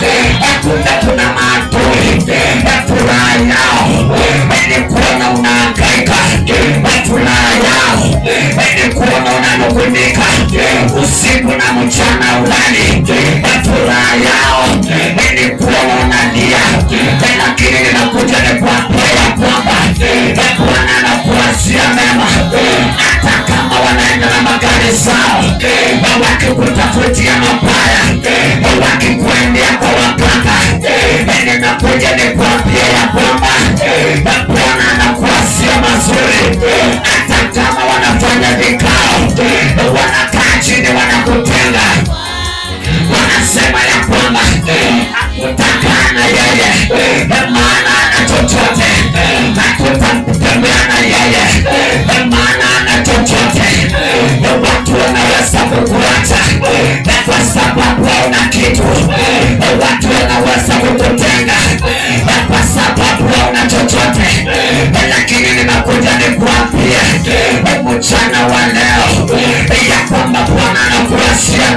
kumbe kuna maadui furaha yao ni kuona unahangaika, furaha yao ni kuona unanugunika usiku na mchana ulali, furaha yao ni kuona unalia. Lakini ninakuja nikuambia ya kwamba Bwana anakuwazia mema, hata kama wanaenda na magari zao wakikutafutia mabaya, wakikuendea kwa waganga. Ninakuja nikuambia ya kwamba Bwana anakuwazia mazuri, hata kama wanafanya vikao, wanakaa chini wanakutenga, wanasema ya kwamba hakutaka na yeye, maana ana chochote, hakutatembea na yeye, maana ana chochote. Watu wanaweza kukuacha kwa sababu hauna kitu, watu wanaweza kukutenga kwa sababu hauna chochote. Lakini ninakuja nikuambie mchana wa leo ya kwamba Bwana anakuwazia